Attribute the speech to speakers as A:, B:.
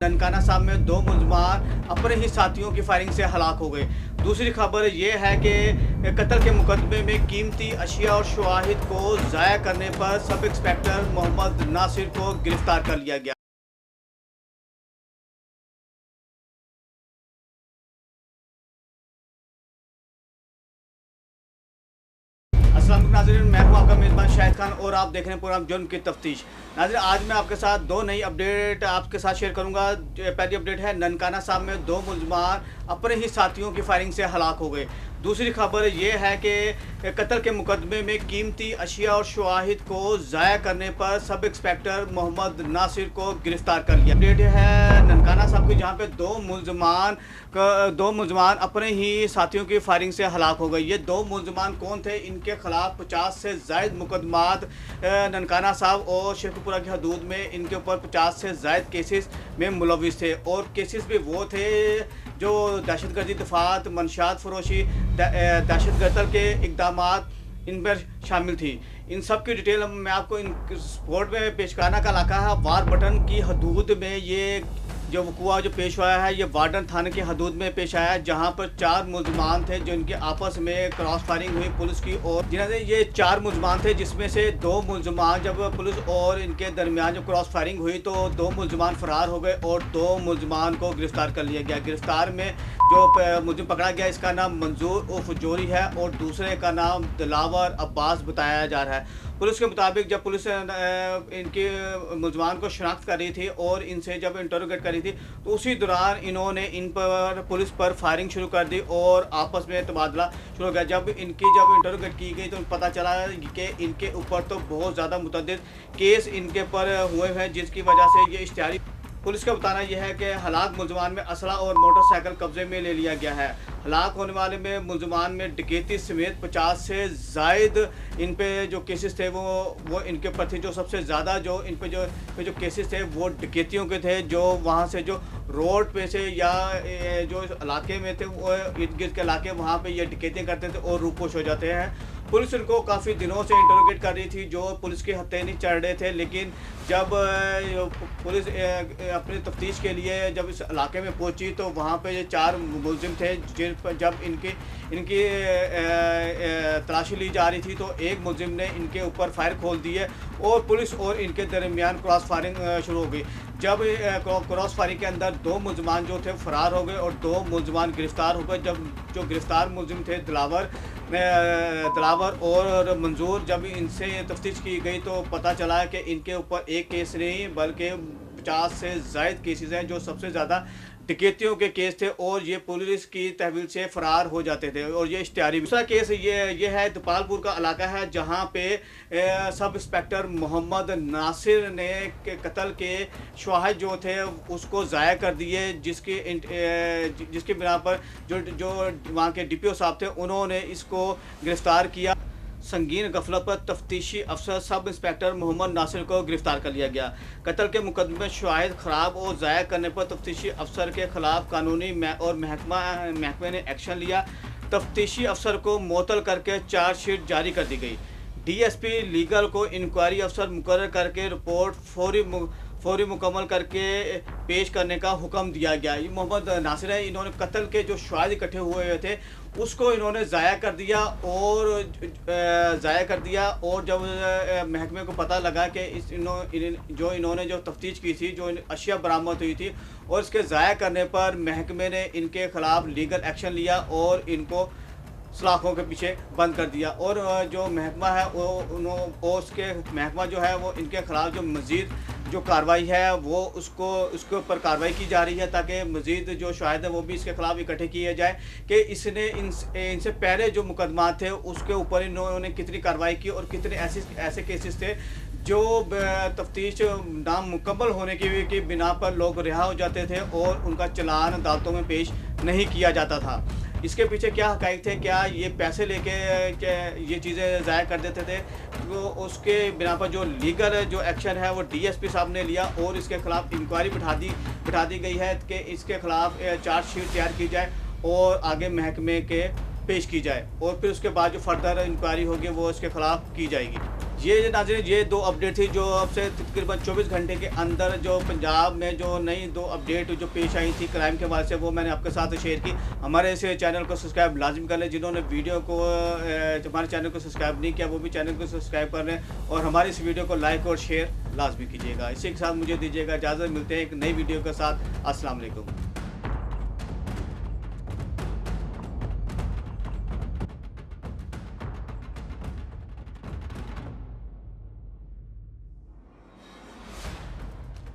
A: ननकाना साहब में दो मुलजमान अपने ही साथियों की फायरिंग से हलाक हो गए। दूसरी खबर ये है कि कत्ल के मुकदमे में कीमती अशिया और शवाहिद को ज़ाया करने पर सब इंस्पेक्टर मोहम्मद नासिर को गिरफ्तार कर लिया गया। अस्सलाम वालेकुम नाज़रीन, मैं हूं आपका मेज़बान शाहिद खान और आप देख रहे हैं प्रोग्राम जुर्म की तफ्तीश। नाज़रीन, आज मैं आपके साथ दो नई अपडेट आपके साथ शेयर करूंगा। पहली अपडेट है ननकाना साहब में दो मुलजमान अपने ही साथियों की फायरिंग से हलाक हो गए। दूसरी खबर यह है कि कत्ल के मुकदमे में कीमती अशिया और शवाहिद को ज़ाया करने पर सब इंस्पेक्टर मोहम्मद नासिर को गिरफ्तार कर लिया। अपडेट है ननकाना साहब की, जहां पे दो मुलजमान अपने ही साथियों की फायरिंग से हलाक हो गए। ये दो मुलजमान कौन थे? इनके खिलाफ 50 से ज़ायद मुकदमात ननकाना साहब और शेखपुरा की हदूद में इनके ऊपर 50 से ज़ायद केसेस में मुलविस थे। और केसेस भी वो थे जो दहशतगर्दी, दफात, मनशात फरोशी, दहशतगर्द के इकदामात इन पर शामिल थी। इन सब की डिटेल मैं आपको इन स्पोर्ट में पेश करना का इलाका है वार बटन की हदूद में। ये जो वक़ुआ जो पेश हुआ है ये वार्डन थाने की हदूद में पेश आया है, जहां पर 4 मुलजमान थे जिनके आपस में क्रॉस फायरिंग हुई पुलिस की। और जिन्होंने ये 4 मुलजमान थे, जिसमें से 2 मुलजमान जब पुलिस और इनके दरमियान जब क्रॉस फायरिंग हुई तो 2 मुलजमान फरार हो गए और 2 मुलजमान को गिरफ्तार कर लिया गया। गिरफ्तार में जो मुलजिम पकड़ा गया इसका नाम मंजूर उर्फ जोरी है और दूसरे का नाम दिलावर अब्बास बताया जा रहा है। पुलिस के मुताबिक जब पुलिस इनके मुलजमान को शनाख्त कर रही थी और इनसे जब इंटरोगेट कर रही थी तो उसी दौरान इन्होंने इन पर पुलिस पर फायरिंग शुरू कर दी और आपस में तबादला शुरू हो गया। जब इंटरोगेट की गई तो पता चला कि इनके ऊपर तो बहुत ज़्यादा मुतअद्दिद केस इनके पर हुए हैं, जिसकी वजह से ये इश्तिहारी। पुलिस का बताना यह है कि हलाक मुलजमान में असला और मोटरसाइकिल कब्जे में ले लिया गया है। हलाक होने वाले में मुलजमान में डकैती समेत 50 से ज़ायद इन पे जो केसेस थे वो इनके ऊपर थे। जो सबसे ज़्यादा जो इन पे जो केसेस थे वो डकैतियों के थे, जो वहाँ से जो रोड पे से या जो इलाके में थे वो इर्द गिर्द के इलाके वहाँ पे ये डकैतियाँ करते थे और रूपोश हो जाते हैं। पुलिस इनको काफ़ी दिनों से इंटरोगेट कर रही थी, जो पुलिस के हत्थे नहीं चढ़ रहे थे। लेकिन जब पुलिस अपनी तफ्तीश के लिए जब इस इलाके में पहुंची तो वहाँ पे ये 4 मुलजिम थे जिन पर जब इनकी तलाशी ली जा रही थी तो एक मुलजिम ने इनके ऊपर फायर खोल दिए और पुलिस और इनके दरमियान क्रॉस फायरिंग शुरू हो गई। जब क्रॉस फायरिंग के अंदर 2 मुलजमान जो थे फरार हो गए और 2 मुलजमान गिरफ्तार हो गए। जब जो गिरफ्तार मुलजिम थे दिलावर और मंजूर, जब इनसे तफ्तीश की गई तो पता चला कि इनके ऊपर एक केस नहीं बल्कि 50 से ज़ायद केसेस हैं, जो सबसे ज़्यादा डकैतियों के केस थे और ये पुलिस की तहवील से फ़रार हो जाते थे और ये इश्तिहारी। दूसरा केस ये है दपालपुर का इलाका है, जहाँ पे सब इंस्पेक्टर मोहम्मद नासिर ने कत्ल के शवाहिद जो थे उसको ज़ाया कर दिए, जिसकी बिना पर जो वहाँ के DPO साहब थे उन्होंने इसको गिरफ़्तार किया। संगीन गफलत पर तफ्तीशी अफसर सब इंस्पेक्टर मोहम्मद नासिर को गिरफ्तार कर लिया गया। कत्ल के मुकदमे में शवाहिद ख़राब और ज़ाया करने पर तफ्तीशी अफसर के खिलाफ कानूनी और महकमे ने एक्शन लिया। तफ्तीशी अफसर को मुअत्तल करके चार्जशीट जारी कर दी गई। DSP लीगल को इंक्वायरी अफसर मुकर्रर करके रिपोर्ट फौरी मुकम्मल करके पेश करने का हुक्म दिया गया। ये मोहम्मद नासिर है, इन्होंने कत्ल के जो शवाहिद इकट्ठे हुए थे उसको इन्होंने ज़ाया कर दिया और जब महकमे को पता लगा कि इन्होंने जो तफ्तीश की थी, जो अशिया बरामद हुई थी और इसके ज़ाया करने पर महकमे ने इनके ख़िलाफ़ लीगल एक्शन लिया और इनको सलाखों के पीछे बंद कर दिया। और जो महकमा है उसके महकमा जो है वो इनके ख़िलाफ़ जो मज़ीद जो कार्रवाई है वो उसके ऊपर कार्रवाई की जा रही है, ताकि मज़ीद जो शवाहिद हैं वो भी इसके ख़िलाफ़ इकट्ठे किए जाए कि इसने इनसे पहले जो मुकदमा थे उसके ऊपर इन्होंने कितनी कार्रवाई की और कितने ऐसे केसेस थे जो तफ्तीश नामुकम्मल होने की बिना पर लोग रिहा हो जाते थे और उनका चालान अदालतों में पेश नहीं किया जाता था। इसके पीछे क्या हक़ाइक़ थे? क्या ये पैसे लेके ये चीज़ें ज़ाया कर देते थे? तो उसके बिना पर जो लीगल जो एक्शन है वो DSP साहब ने लिया और इसके ख़िलाफ़ इंक्वायरी बिठा दी गई है कि इसके ख़िलाफ़ चार्जशीट तैयार की जाए और आगे महकमे के पेश की जाए और फिर उसके बाद जो फर्दर इंक्वायरी होगी वो इसके ख़िलाफ़ की जाएगी। ये नाज़रीन ये दो अपडेट थी जो अब से तकरीबन 24 घंटे के अंदर जो पंजाब में जो नई दो अपडेट जो पेश आई थी क्राइम के हवाले से, वो मैंने आपके साथ शेयर की। हमारे इस चैनल को सब्सक्राइब लाजिम कर लें। जिन्होंने वीडियो को हमारे चैनल को सब्सक्राइब नहीं किया वो भी चैनल को सब्सक्राइब कर लें और हमारी इस वीडियो को लाइक और शेयर लाजमी कीजिएगा। इसी के साथ मुझे दीजिएगा इजाज़त। मिलते हैं एक नई वीडियो के साथ। अस्सलाम वालेकुम।